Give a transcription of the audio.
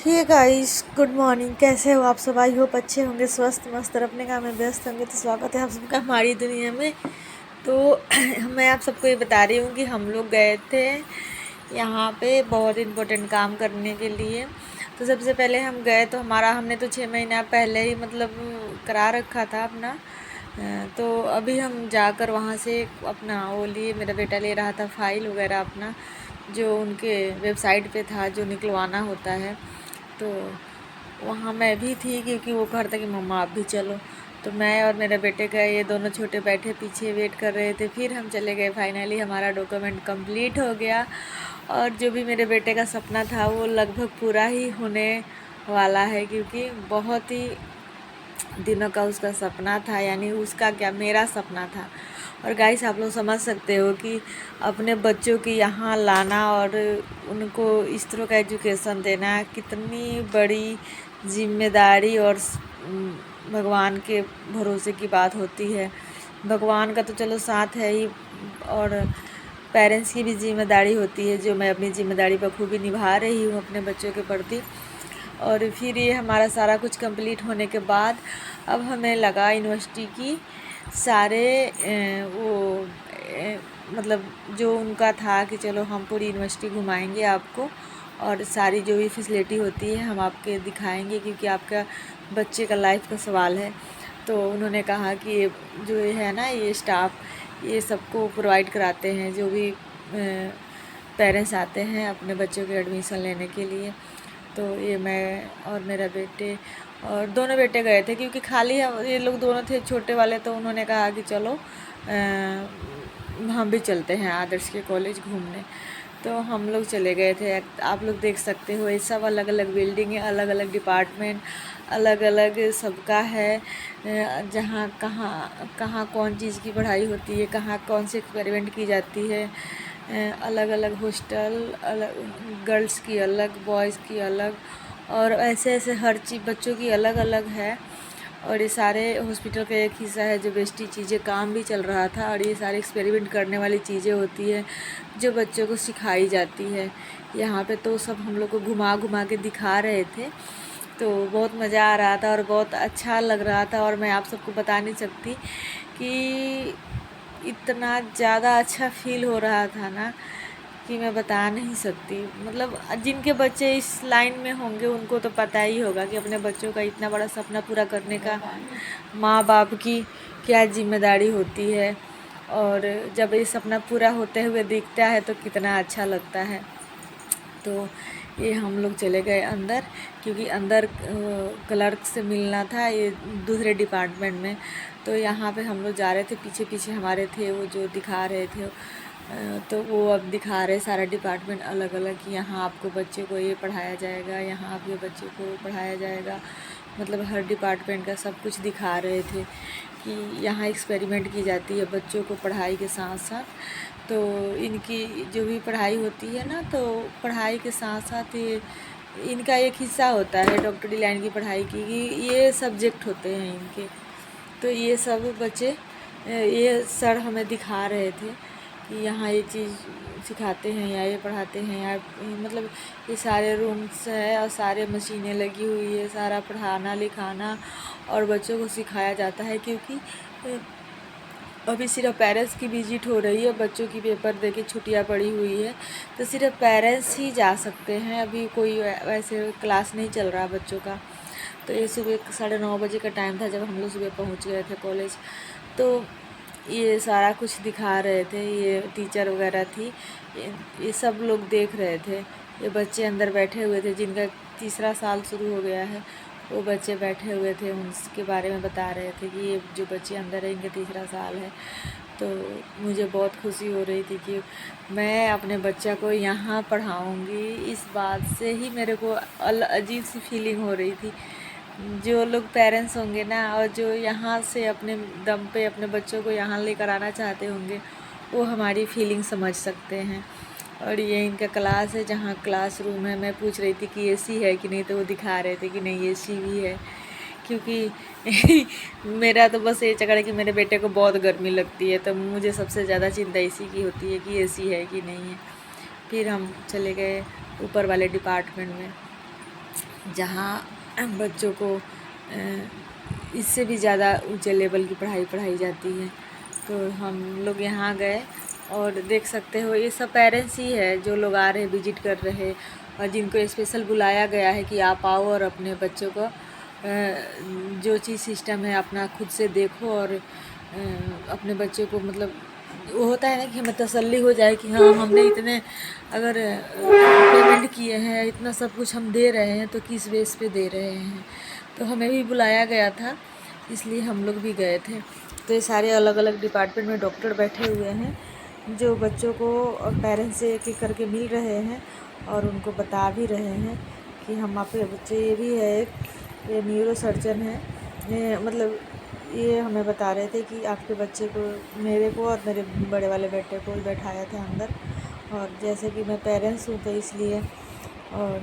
Hey guys, good morning. कैसे हो आप सब? आई होप अच्छे होंगे, स्वस्थ मस्त और अपने काम में व्यस्त होंगे। तो स्वागत है आप सबका हमारी दुनिया में। तो मैं आप सबको ये बता रही हूँ कि हम लोग गए थे यहाँ पे बहुत इम्पोर्टेंट काम करने के लिए। तो सबसे पहले हम गए तो हमने तो 6 महीना पहले ही मतलब करा रखा था अपना। तो अभी हम जाकर वहाँ से अपना वो लिए, मेरा बेटा ले रहा था फाइल वगैरह अपना, जो उनके वेबसाइट पे था जो निकलवाना होता है। तो वहाँ मैं भी थी क्योंकि वो कह रहा था कि मम्मा आप भी चलो। तो मैं और मेरे बेटे गए, ये दोनों छोटे बैठे पीछे वेट कर रहे थे। फिर हम चले गए। फाइनली हमारा डॉक्यूमेंट कंप्लीट हो गया और जो भी मेरे बेटे का सपना था वो लगभग पूरा ही होने वाला है, क्योंकि बहुत ही दिनों का उसका सपना था। यानी उसका क्या, मेरा सपना था। और गाइस, आप लोग समझ सकते हो कि अपने बच्चों की यहाँ लाना और उनको इस तरह का एजुकेशन देना कितनी बड़ी जिम्मेदारी और भगवान के भरोसे की बात होती है। भगवान का तो चलो साथ है ही, और पेरेंट्स की भी जिम्मेदारी होती है, जो मैं अपनी जिम्मेदारी बखूबी निभा रही हूँ अपने बच्चों के प्रति। और फिर ये हमारा सारा कुछ कंप्लीट होने के बाद अब हमें लगा यूनिवर्सिटी की सारे मतलब जो उनका था कि चलो हम पूरी यूनिवर्सिटी घुमाएंगे आपको, और सारी जो भी फैसिलिटी होती है हम आपके दिखाएंगे, क्योंकि आपका बच्चे का लाइफ का सवाल है। तो उन्होंने कहा कि जो ये है ना, ये स्टाफ ये सबको प्रोवाइड कराते हैं, जो भी पेरेंट्स आते हैं अपने बच्चों के एडमिशन लेने के लिए। तो ये मैं और मेरा बेटे और दोनों बेटे गए थे, क्योंकि खाली ये लोग दोनों थे छोटे वाले। तो उन्होंने कहा कि चलो हम भी चलते हैं आदर्श के कॉलेज घूमने। तो हम लोग चले गए थे। आप लोग देख सकते हो ये सब अलग अलग बिल्डिंग है, अलग अलग डिपार्टमेंट, अलग अलग सबका है। जहाँ कहाँ कहाँ कौन चीज़ की पढ़ाई होती है, कहाँ कौन से एक्सपेरिमेंट की जाती है। अलग अलग हॉस्टल, अलग गर्ल्स की अलग, बॉयज़ की अलग, और ऐसे ऐसे हर चीज़ बच्चों की अलग अलग है। और ये सारे हॉस्पिटल का एक हिस्सा है जो बेस्टी चीज़ें काम भी चल रहा था। और ये सारे एक्सपेरिमेंट करने वाली चीज़ें होती है जो बच्चों को सिखाई जाती है यहाँ पे। तो सब हम लोग को घुमा घुमा के दिखा रहे थे। तो बहुत मज़ा आ रहा था और बहुत अच्छा लग रहा था। और मैं आप सबको बता नहीं सकती कि इतना ज़्यादा अच्छा फील हो रहा था ना कि मैं बता नहीं सकती। मतलब जिनके बच्चे इस लाइन में होंगे उनको तो पता ही होगा कि अपने बच्चों का इतना बड़ा सपना पूरा करने का माँ बाप की क्या जिम्मेदारी होती है। और जब ये सपना पूरा होते हुए दिखता है तो कितना अच्छा लगता है। तो ये हम लोग चले गए अंदर, क्योंकि अंदर क्लर्क से मिलना था, ये दूसरे डिपार्टमेंट में। तो यहाँ पे हम लोग जा रहे थे, पीछे पीछे हमारे थे वो जो दिखा रहे थे। तो वो अब दिखा रहे सारा डिपार्टमेंट अलग अलग कि यहाँ आपको बच्चे को ये पढ़ाया जाएगा, यहाँ आपके बच्चे को पढ़ाया जाएगा। मतलब हर डिपार्टमेंट का सब कुछ दिखा रहे थे कि यहाँ एक्सपेरिमेंट की जाती है बच्चों को पढ़ाई के साथ साथ। तो इनकी जो भी पढ़ाई होती है ना, तो पढ़ाई के साथ साथ ये इनका एक हिस्सा होता है डॉक्टरी लाइन की पढ़ाई की, ये सब्जेक्ट होते हैं इनके। तो ये सब बच्चे, ये सर हमें दिखा रहे थे कि यहाँ ये चीज़ सिखाते हैं या ये पढ़ाते हैं, या मतलब ये सारे रूम्स है और सारे मशीनें लगी हुई है, सारा पढ़ाना लिखाना और बच्चों को सिखाया जाता है। क्योंकि अभी सिर्फ पेरेंट्स की विजिट हो रही है, बच्चों की पेपर दे के छुट्टियाँ पड़ी हुई है, तो सिर्फ पेरेंट्स ही जा सकते हैं। अभी कोई वैसे क्लास नहीं चल रहा बच्चों का। तो ये सुबह 9:30 बजे का टाइम था जब हम लोग सुबह पहुंच गए थे कॉलेज। तो ये सारा कुछ दिखा रहे थे, ये टीचर वगैरह थी, ये सब लोग देख रहे थे। ये बच्चे अंदर बैठे हुए थे जिनका तीसरा साल शुरू हो गया है, वो बच्चे बैठे हुए थे, उनके बारे में बता रहे थे कि ये जो बच्चे अंदर हैं इनका तीसरा साल है। तो मुझे बहुत खुशी हो रही थी कि मैं अपने बच्चा को यहाँ पढ़ाऊँगी। इस बात से ही मेरे को अजीब सी फीलिंग हो रही थी। जो लोग पेरेंट्स होंगे ना, और जो यहाँ से अपने दम पे अपने बच्चों को यहाँ लेकर आना चाहते होंगे, वो हमारी फीलिंग समझ सकते हैं। और ये इनका क्लास है, जहाँ क्लासरूम है। मैं पूछ रही थी कि एसी है कि नहीं, तो वो दिखा रहे थे कि नहीं एसी भी है। क्योंकि मेरा तो बस ये चक्कर है कि मेरे बेटे को बहुत गर्मी लगती है, तो मुझे सबसे ज़्यादा चिंता इसी की होती है कि एसी है कि नहीं है। फिर हम चले गए ऊपर वाले डिपार्टमेंट में। जहाँ बच्चों को इससे भी ज़्यादा ऊंचे लेवल की पढ़ाई पढ़ाई जाती है। तो हम लोग यहाँ गए और देख सकते हो ये सब पेरेंट्स ही है जो लोग आ रहे विजिट कर रहे और जिनको स्पेशल बुलाया गया है कि आप आओ और अपने बच्चों को जो चीज़ सिस्टम है अपना खुद से देखो और अपने बच्चों को मतलब वो होता है ना कि हमें तसल्ली हो जाए कि हाँ हमने इतने अगर पेमेंट किए हैं इतना सब कुछ हम दे रहे हैं तो किस बेस पे दे रहे हैं। तो हमें भी बुलाया गया था इसलिए हम लोग भी गए थे। तो ये सारे अलग अलग डिपार्टमेंट में डॉक्टर बैठे हुए हैं जो बच्चों को और पेरेंट्स से एक एक करके मिल रहे हैं और उनको बता भी रहे हैं कि हम आपके बच्चे ये भी है ये न्यूरो सर्जन है मतलब ये हमें बता रहे थे कि आपके बच्चे को मेरे को और मेरे बड़े वाले बेटे को बैठाया था अंदर और जैसे कि मैं पेरेंट्स हूँ तो इसलिए और